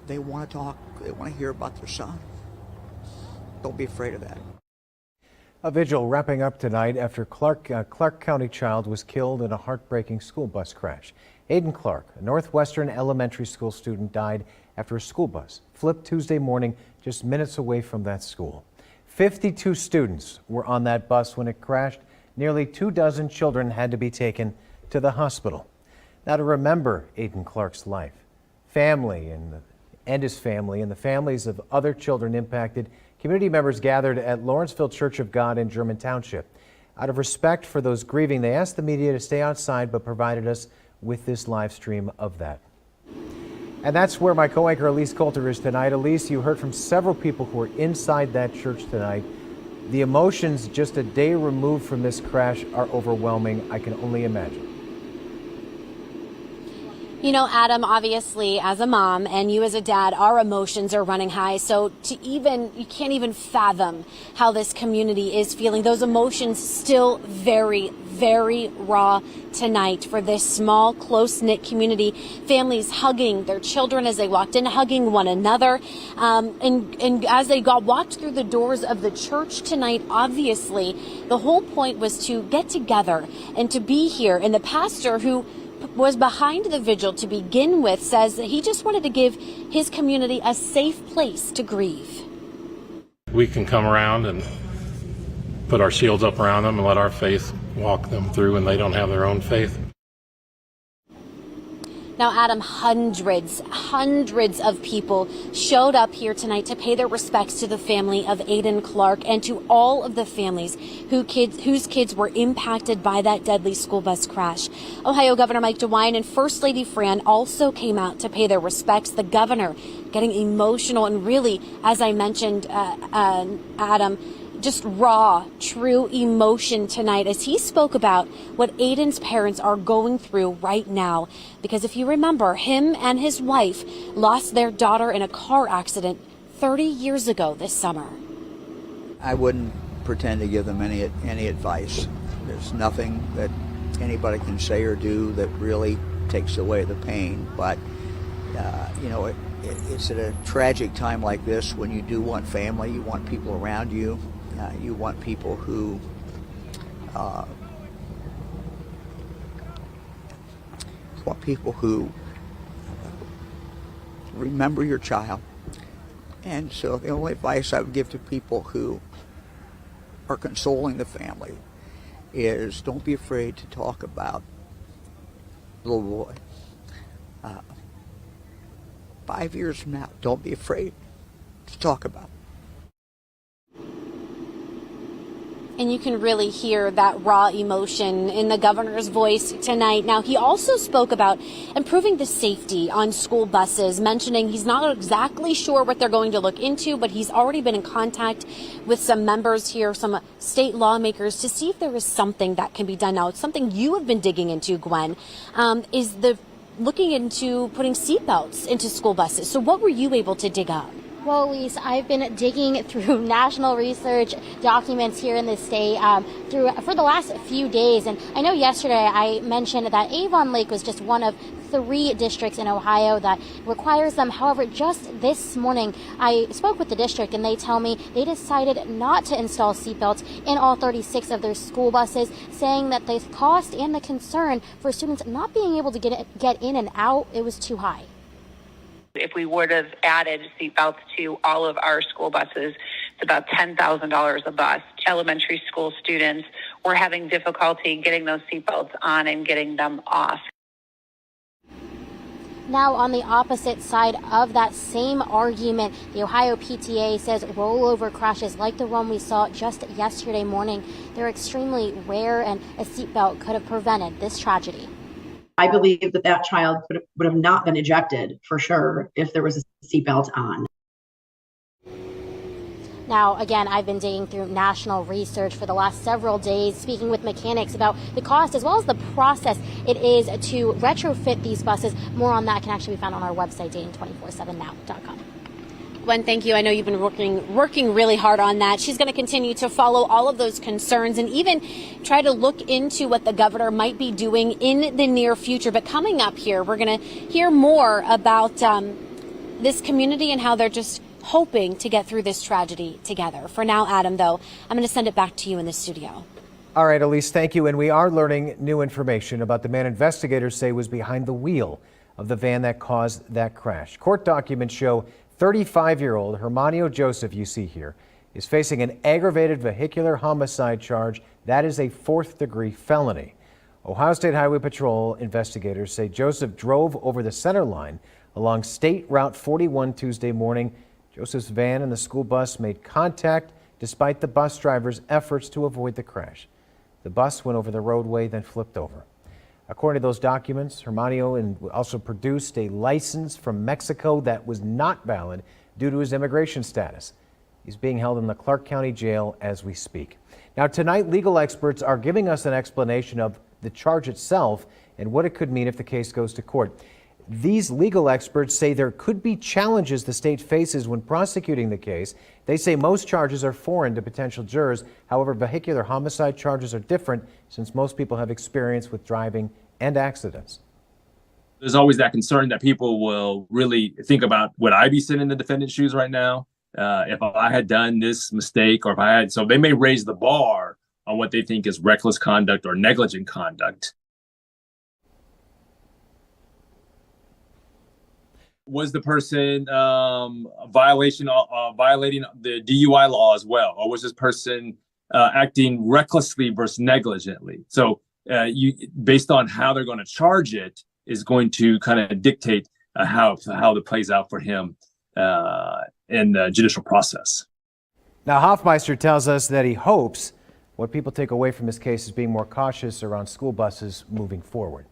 they want to talk, they want to hear about their son. Don't be afraid of that. A vigil wrapping up tonight after Clark County child was killed in a heartbreaking school bus crash. Aiden Clark, a Northwestern elementary school student, died after a school bus flipped Tuesday morning just minutes away from that school. 52 students were on that bus when it crashed. Nearly 24 children had to be taken to the hospital. Now, to remember Aiden Clark's life, family and his family and the families of other children impacted, community members gathered at Lawrenceville Church of God in German Township. Out of respect for those grieving, they asked the media to stay outside but provided us with this live stream of that. And that's where my co-anchor Elise Coulter is tonight. Elise, you heard from several people who were inside that church tonight. The emotions just a day removed from this crash are overwhelming. I can only imagine. You know, Adam, obviously, as a mom and you as a dad, our emotions are running high. So you can't even fathom how this community is feeling. Those emotions still very, very raw tonight for this small, close-knit community. Families hugging their children as they walked in, hugging one another. And as they walked through the doors of the church tonight, obviously, the whole point was to get together and to be here. And the pastor who was behind the vigil to begin with says that he just wanted to give his community a safe place to grieve. We can come around and put our shields up around them and let our faith walk them through when they don't have their own faith. Now, Adam, hundreds of people showed up here tonight to pay their respects to the family of Aiden Clark and to all of the families whose kids were impacted by that deadly school bus crash. Ohio Governor Mike DeWine and First Lady Fran also came out to pay their respects. The governor getting emotional and really, as I mentioned, Adam, just raw, true emotion tonight as he spoke about what Aiden's parents are going through right now. Because if you remember, him and his wife lost their daughter in a car accident 30 years ago this summer. I wouldn't pretend to give them any advice. There's nothing that anybody can say or do that really takes away the pain. But, you know, it's at a tragic time like this when you do want family, you want people around you. You want people who remember your child. And so the only advice I would give to people who are consoling the family is don't be afraid to talk about little boy. 5 years from now, don't be afraid to talk about it. And you can really hear that raw emotion in the governor's voice tonight. Now, he also spoke about improving the safety on school buses, mentioning he's not exactly sure what they're going to look into, but he's already been in contact with some members here, some state lawmakers, to see if there is something that can be done. Now, it's something you have been digging into, Gwen, is looking into putting seatbelts into school buses. So what were you able to dig up? Well, Elise, I've been digging through national research documents here in the state for the last few days. And I know yesterday I mentioned that Avon Lake was just one of 3 districts in Ohio that requires them. However, just this morning, I spoke with the district and they tell me they decided not to install seatbelts in all 36 of their school buses, saying that the cost and the concern for students not being able to get in and out, it was too high. If we would have added seatbelts to all of our school buses, it's about $10,000 a bus. Elementary school students were having difficulty getting those seatbelts on and getting them off. Now, on the opposite side of that same argument, the Ohio PTA says rollover crashes like the one we saw just yesterday morning, they're extremely rare and a seatbelt could have prevented this tragedy. I believe that child would have not been ejected for sure if there was a seatbelt on. Now, again, I've been digging through national research for the last several days, speaking with mechanics about the cost as well as the process it is to retrofit these buses. More on that can actually be found on our website, Dayton247now.com. Gwen, thank you. I know you've been working really hard on that. She's going to continue to follow all of those concerns and even try to look into what the governor might be doing in the near future. But coming up here, we're going to hear more about this community and how they're just hoping to get through this tragedy together. For now, Adam, though, I'm going to send it back to you in the studio. All right, Elise, thank you. And we are learning new information about the man investigators say was behind the wheel of the van that caused that crash. Court documents show 35-year-old Hermanio Joseph, you see here, is facing an aggravated vehicular homicide charge. That is a 4th-degree felony. Ohio State Highway Patrol investigators say Joseph drove over the center line along State Route 41 Tuesday morning. Joseph's van and the school bus made contact despite the bus driver's efforts to avoid the crash. The bus went over the roadway, then flipped over. According to those documents, Hermanio also produced a license from Mexico that was not valid due to his immigration status. He's being held in the Clark County Jail as we speak. Now, tonight, legal experts are giving us an explanation of the charge itself and what it could mean if the case goes to court. These legal experts say there could be challenges the state faces when prosecuting the case. They say most charges are foreign to potential jurors. However, vehicular homicide charges are different since most people have experience with driving and accidents. There's always that concern that people will really think about, would I be sitting in the defendant's shoes right now? If I had done this mistake, or if I had, so they may raise the bar on what they think is reckless conduct or negligent conduct. Was the person violating the DUI law as well, or was this person acting recklessly versus negligently? So based on how they're going to charge it, is going to kind of dictate how it plays out for him in the judicial process. Now, Hoffmeister tells us that he hopes what people take away from this case is being more cautious around school buses moving forward.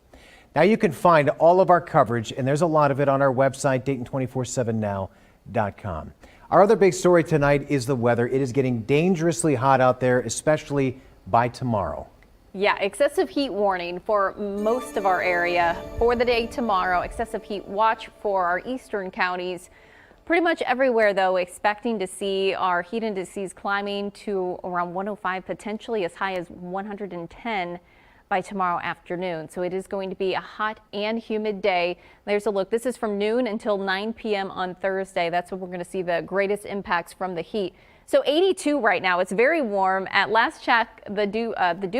Now, you can find all of our coverage, and there's a lot of it on our website, Dayton247now.com. Our other big story tonight is the weather. It is getting dangerously hot out there, especially by tomorrow. Yeah, excessive heat warning for most of our area for the day tomorrow. Excessive heat watch for our eastern counties. Pretty much everywhere, though, expecting to see our heat indices climbing to around 105, potentially as high as 110 by tomorrow afternoon. So it is going to be a hot and humid day. There's a look. This is from noon until 9 p.m. on Thursday. That's when we're going to see the greatest impacts from the heat. So 82 right now. It's very warm. At last check, the dew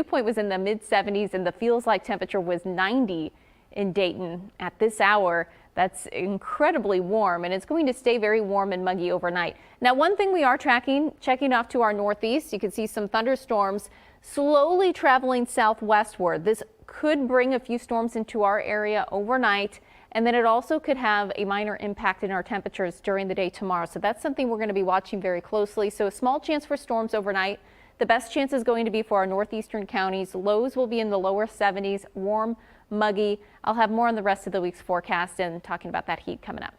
point was in the mid 70s and the feels like temperature was 90 in Dayton at this hour. That's incredibly warm, and it's going to stay very warm and muggy overnight. Now, one thing we are checking off to our northeast, you can see some thunderstorms slowly traveling southwestward. This could bring a few storms into our area overnight, and then it also could have a minor impact in our temperatures during the day tomorrow. So that's something we're going to be watching very closely. So a small chance for storms overnight. The best chance is going to be for our northeastern counties. Lows will be in the lower 70s, warm, muggy. I'll have more on the rest of the week's forecast and talking about that heat coming up.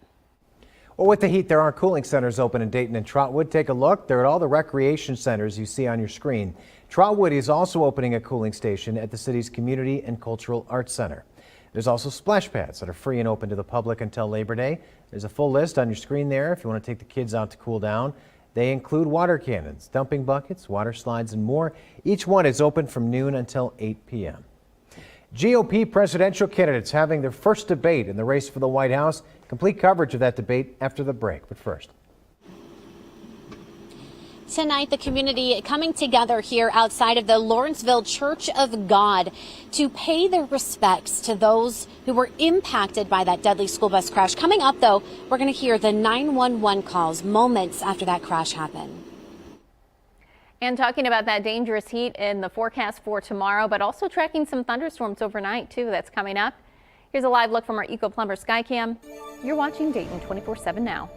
Well, with the heat, there are cooling centers open in Dayton and Trotwood. Take a look. They're at all the recreation centers you see on your screen. Trotwood is also opening a cooling station at the city's Community and Cultural Arts Center. There's also splash pads that are free and open to the public until Labor Day. There's a full list on your screen there if you want to take the kids out to cool down. They include water cannons, dumping buckets, water slides, and more. Each one is open from noon until 8 p.m. GOP presidential candidates having their first debate in the race for the White House. Complete coverage of that debate after the break. But first, tonight, the community coming together here outside of the Lawrenceville Church of God to pay their respects to those who were impacted by that deadly school bus crash. Coming up, though, we're going to hear the 911 calls moments after that crash happened. And talking about that dangerous heat in the forecast for tomorrow, but also tracking some thunderstorms overnight, too. That's coming up. Here's a live look from our Eco Plumber Skycam. You're watching Dayton 24/7 now.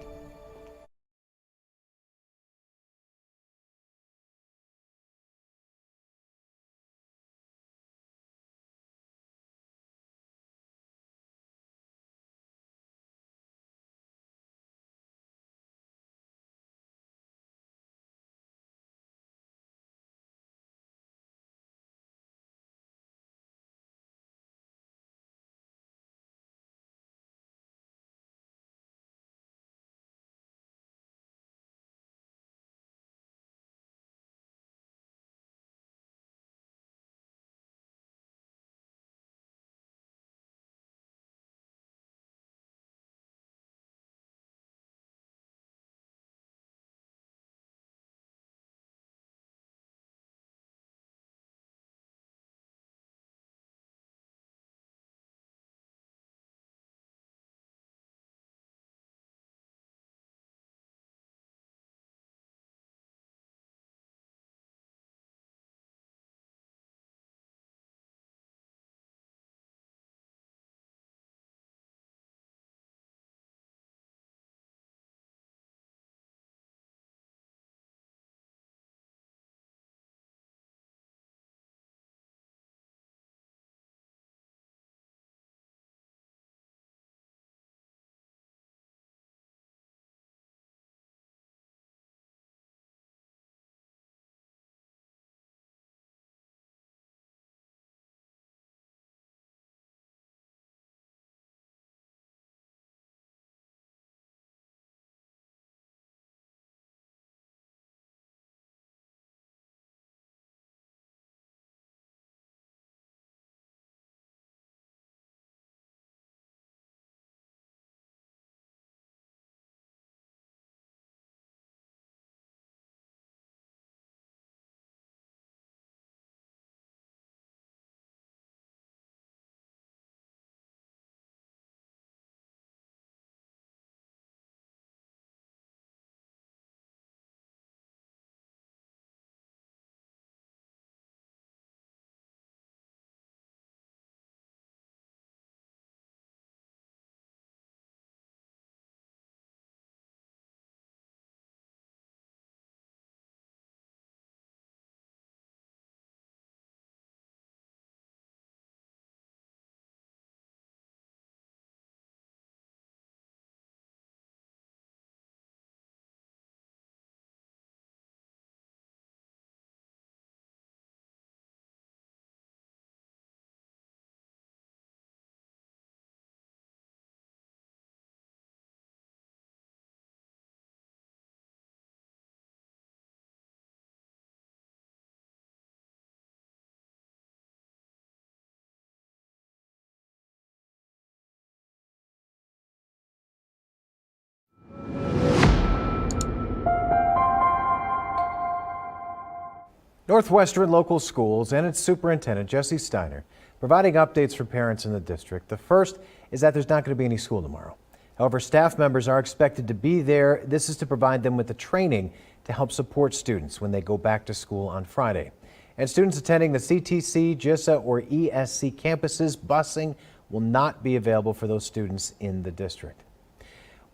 Northwestern Local Schools and its superintendent, Jesse Steiner, providing updates for parents in the district. The first is that there's not going to be any school tomorrow. However, staff members are expected to be there. This is to provide them with the training to help support students when they go back to school on Friday. And students attending the CTC, GISA, or ESC campuses, busing will not be available for those students in the district.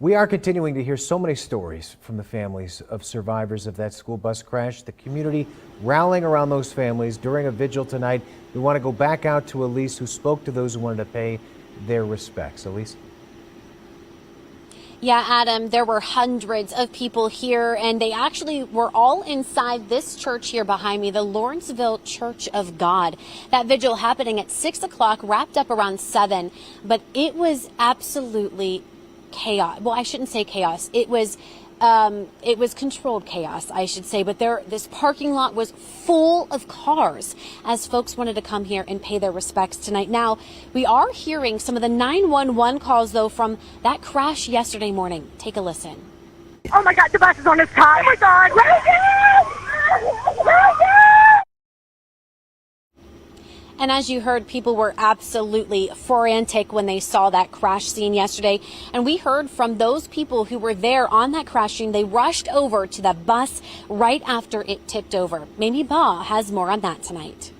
We are continuing to hear so many stories from the families of survivors of that school bus crash. The community rallying around those families during a vigil tonight. We want to go back out to Elise, who spoke to those who wanted to pay their respects. Elise? Yeah, Adam, there were hundreds of people here, and they actually were all inside this church here behind me, the Lawrenceville Church of God. That vigil happening at 6 o'clock, wrapped up around 7, but it was absolutely chaos. Well, I shouldn't say chaos. It was controlled chaos, I should say. But this parking lot was full of cars as folks wanted to come here and pay their respects tonight. Now, we are hearing some of the 911 calls, though, from that crash yesterday morning. Take a listen. Oh my God, the bus is on its side. Oh my God. And as you heard, people were absolutely frantic when they saw that crash scene yesterday. And we heard from those people who were there on that crash scene. They rushed over to the bus right after it tipped over. Mamie Baugh has more on that tonight.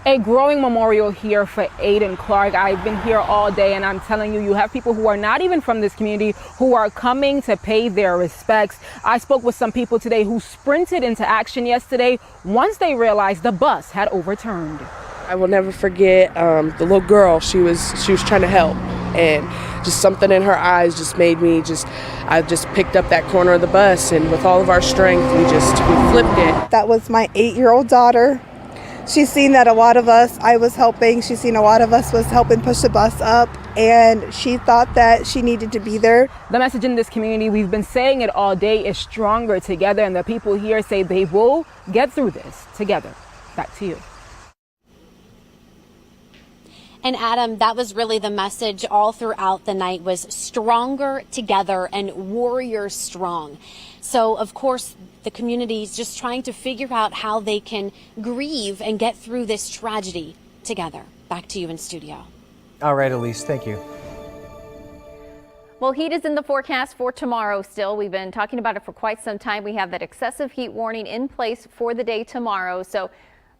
A growing memorial here for Aiden Clark. I've been here all day, and I'm telling you, you have people who are not even from this community who are coming to pay their respects. I spoke with some people today who sprinted into action yesterday once they realized the bus had overturned. I will never forget the little girl. She was trying to help, and just something in her eyes just made me I just picked up that corner of the bus, and with all of our strength, we flipped it. That was my 8-year-old daughter. She's seen that a lot of us, I was helping, she's seen a lot of us was helping push the bus up, and she thought that she needed to be there. The message in this community, we've been saying it all day, is stronger together, and the people here say they will get through this together. Back to you. And Adam, that was really the message all throughout the night, was stronger together and warrior strong. So, of course, the community is just trying to figure out how they can grieve and get through this tragedy together. Back to you in studio. All right, Elise, thank you. Well, heat is in the forecast for tomorrow still. We've been talking about it for quite some time. We have that excessive heat warning in place for the day tomorrow. So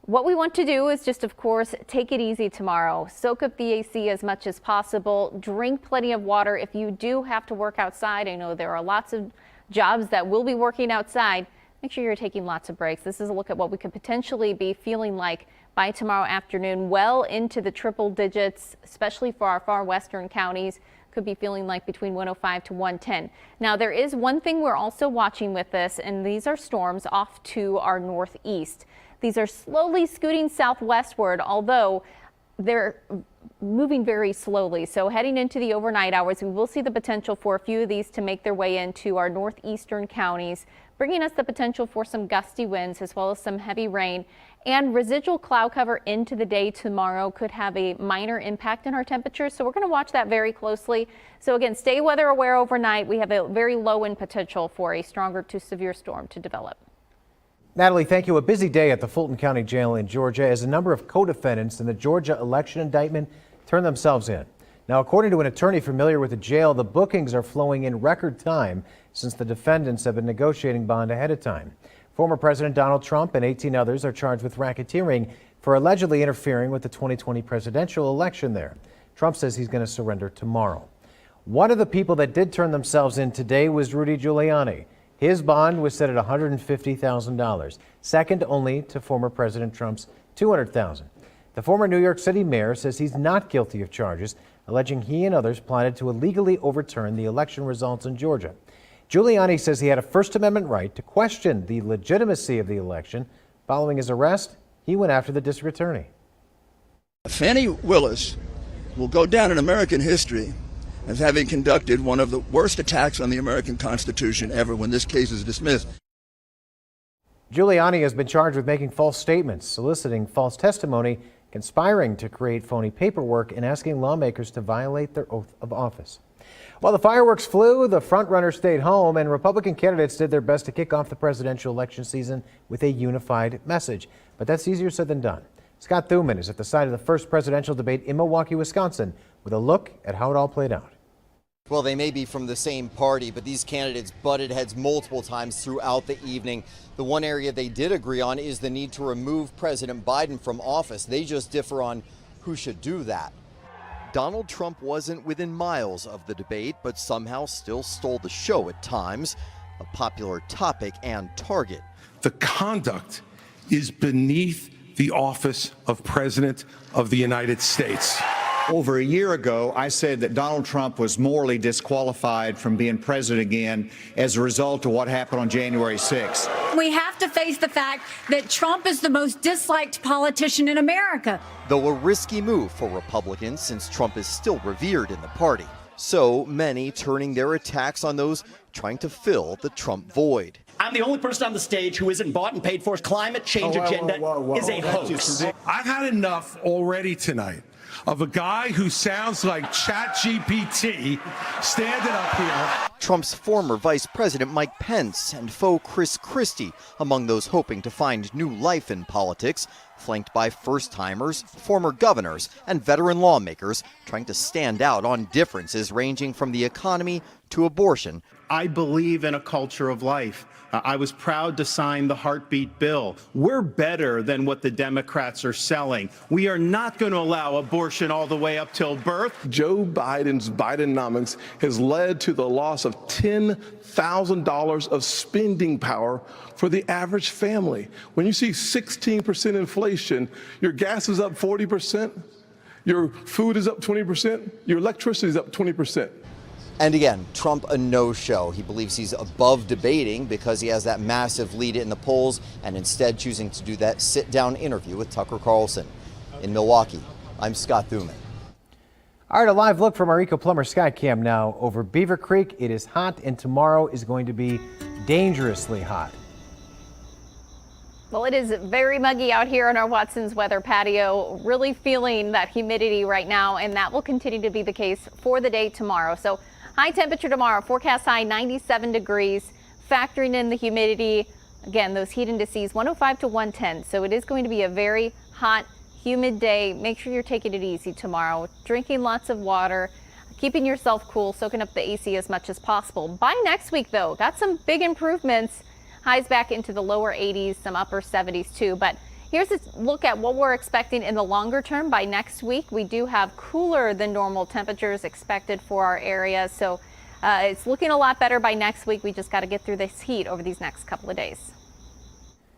what we want to do is just, of course, take it easy tomorrow. Soak up the AC as much as possible. Drink plenty of water. If you do have to work outside, I know there are lots of jobs that will be working outside. Make sure you're taking lots of breaks. This is a look at what we could potentially be feeling like by tomorrow afternoon, well into the triple digits, especially for our far western counties. Could be feeling like between 105 to 110. Now, there is one thing we're also watching with this, and these are storms off to our northeast. These are slowly scooting southwestward, although they're moving very slowly. So heading into the overnight hours, we will see the potential for a few of these to make their way into our northeastern counties, bringing us the potential for some gusty winds as well as some heavy rain. And residual cloud cover into the day tomorrow could have a minor impact in our temperatures. So we're going to watch that very closely. So again, stay weather aware overnight. We have a very low wind potential for a stronger to severe storm to develop. Natalie, thank you. A busy day at the Fulton County Jail in Georgia as a number of co-defendants in the Georgia election indictment turn themselves in. Now, according to an attorney familiar with the jail, the bookings are flowing in record time since the defendants have been negotiating bond ahead of time. Former President Donald Trump and 18 others are charged with racketeering for allegedly interfering with the 2020 presidential election there. Trump says he's going to surrender tomorrow. One of the people that did turn themselves in today was Rudy Giuliani. His bond was set at $150,000, second only to former President Trump's $200,000. The former New York City mayor says he's not guilty of charges, alleging he and others plotted to illegally overturn the election results in Georgia. Giuliani says he had a First Amendment right to question the legitimacy of the election. Following his arrest, he went after the district attorney. Fannie Willis will go down in American history as having conducted one of the worst attacks on the American Constitution ever when this case is dismissed. Giuliani has been charged with making false statements, soliciting false testimony, conspiring to create phony paperwork, and asking lawmakers to violate their oath of office. While the fireworks flew, the frontrunner stayed home, and Republican candidates did their best to kick off the presidential election season with a unified message. But that's easier said than done. Scott Thuman is at the site of the first presidential debate in Milwaukee, Wisconsin, with a look at how it all played out. Well, they may be from the same party, but these candidates butted heads multiple times throughout the evening. The one area they did agree on is the need to remove President Biden from office. They just differ on who should do that. Donald Trump wasn't within miles of the debate, but somehow still stole the show at times, a popular topic and target. The conduct is beneath the office of President of the United States. Over a year ago, I said that Donald Trump was morally disqualified from being president again as a result of what happened on January 6th. We have to face the fact that Trump is the most disliked politician in America. Though a risky move for Republicans since Trump is still revered in the party. So many turning their attacks on those trying to fill the Trump void. I'm the only person on the stage who isn't bought and paid for. His climate change agenda is a hoax. I've had enough already tonight of a guy who sounds like ChatGPT standing up here. Trump's former Vice President Mike Pence and faux Chris Christie among those hoping to find new life in politics, flanked by first-timers, former governors, and veteran lawmakers trying to stand out on differences ranging from the economy to abortion. I believe in a culture of life. I was proud to sign the heartbeat bill. We're better than what the Democrats are selling. We are not going to allow abortion all the way up till birth. Joe Biden's Bidenomics has led to the loss of $10,000 of spending power for the average family. When you see 16% inflation, your gas is up 40%, your food is up 20%, your electricity is up 20%. And again, Trump a no-show. He believes he's above debating because he has that massive lead in the polls and instead choosing to do that sit-down interview with Tucker Carlson. In Milwaukee, I'm Scott Thuman. All right, a live look from our Eco Plumber Skycam now over Beaver Creek. It is hot, and tomorrow is going to be dangerously hot. Well, it is very muggy out here on our Watson's weather patio. Really feeling that humidity right now, and that will continue to be the case for the day tomorrow. So high temperature tomorrow, forecast high 97 degrees, factoring in the humidity. Again, those heat indices 105 to 110. So it is going to be a very hot, humid day. Make sure you're taking it easy tomorrow. Drinking lots of water, keeping yourself cool, soaking up the AC as much as possible. By next week, though, got some big improvements. Highs back into the lower 80s, some upper 70s too. But here's a look at what we're expecting in the longer term. By next week, we do have cooler than normal temperatures expected for our area. So it's looking a lot better by next week. We just got to get through this heat over these next couple of days.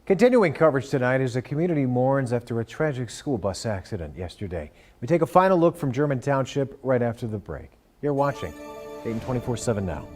Continuing coverage tonight as the community mourns after a tragic school bus accident yesterday. We take a final look from German Township right after the break. You're watching Dayton 24/7 Now.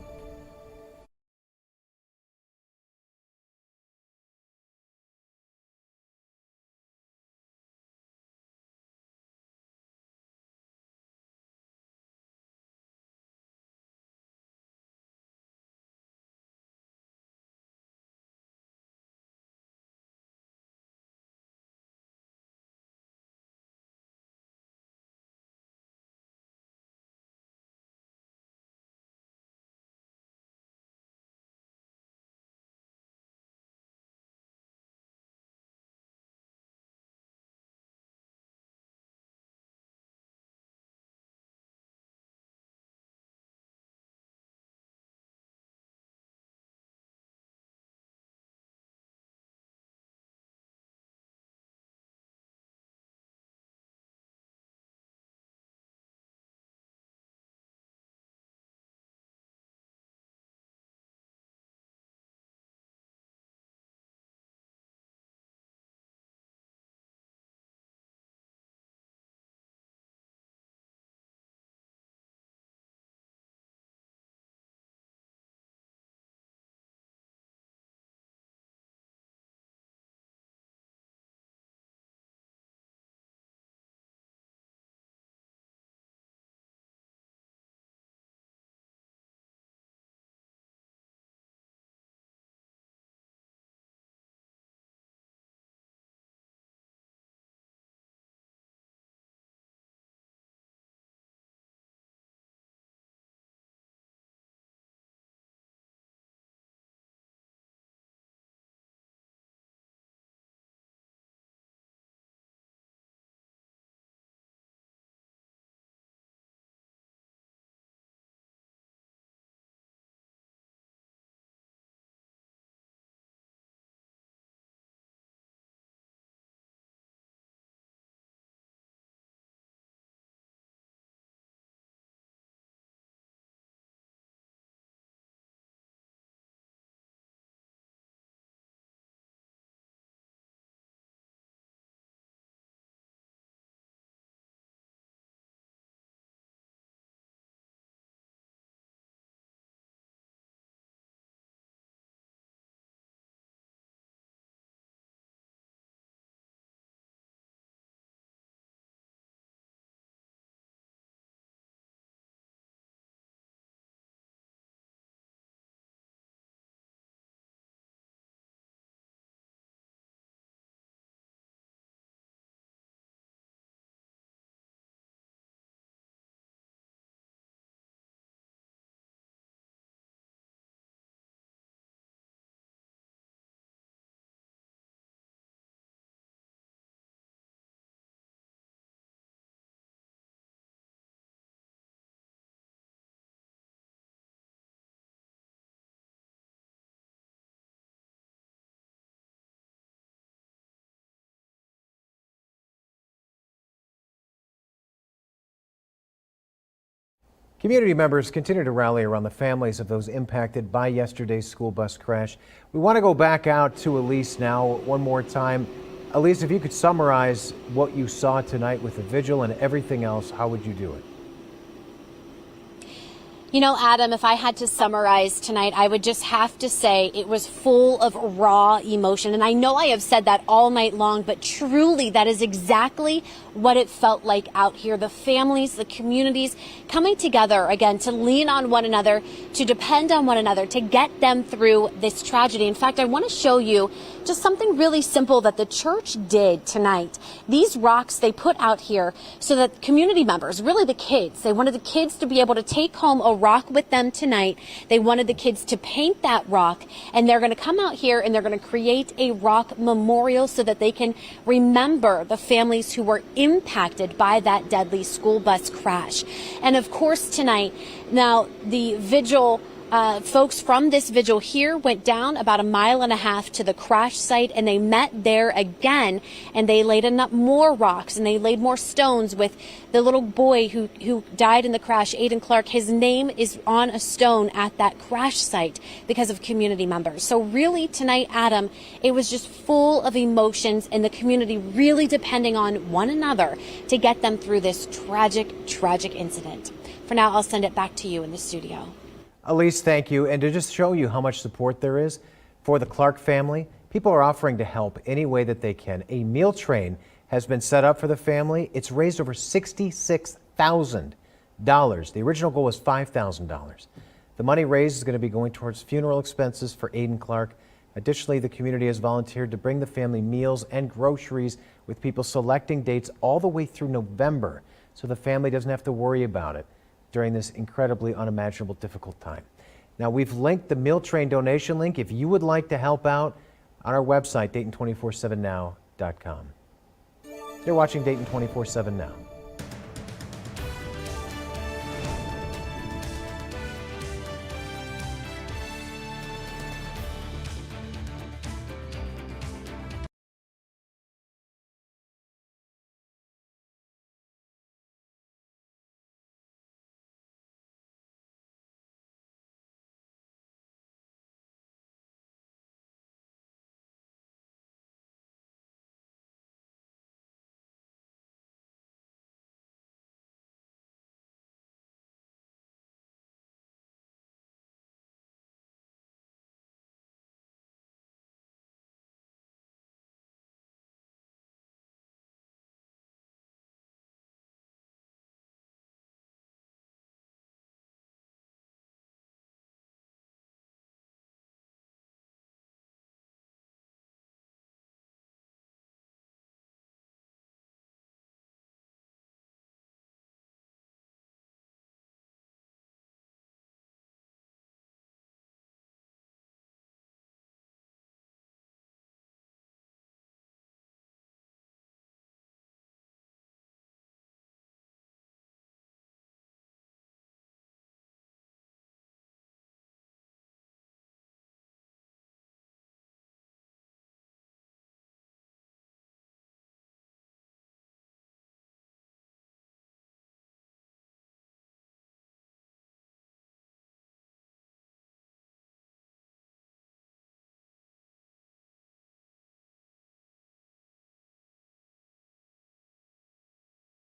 Community members continue to rally around the families of those impacted by yesterday's school bus crash. We want to go back out to Elise now one more time. Elise, if you could summarize what you saw tonight with the vigil and everything else, how would you do it? You know, Adam, if I had to summarize tonight, I would just have to say it was full of raw emotion. And I know I have said that all night long, but truly that is exactly what it felt like out here. The families, the communities coming together again to lean on one another, to depend on one another, to get them through this tragedy. In fact, I want to show you just something really simple that the church did tonight. These rocks they put out here so that community members, really the kids, they wanted the kids to be able to take home a rock with them tonight. They wanted the kids to paint that rock, and they're going to come out here and they're going to create a rock memorial so that they can remember the families who were impacted by that deadly school bus crash. And of course tonight, now the vigil folks from this vigil here went down about 1.5 miles to the crash site, and they met there again, and they laid up more rocks and they laid more stones with the little boy who died in the crash, Aiden Clark. His name is on a stone at that crash site because of community members. So really tonight, Adam, it was just full of emotions and the community really depending on one another to get them through this tragic incident. For now, I'll send it back to you in the studio. Elise, thank you. And to just show you how much support there is for the Clark family, people are offering to help any way that they can. A meal train has been set up for the family. It's raised over $66,000. The original goal was $5,000. The money raised is going to be going towards funeral expenses for Aiden Clark. Additionally, the community has volunteered to bring the family meals and groceries, with people selecting dates all the way through November, so the family doesn't have to worry about it during this incredibly unimaginable difficult time. Now, we've linked the meal train donation link if you would like to help out on our website, Dayton247now.com. You're watching Dayton 24/7 Now.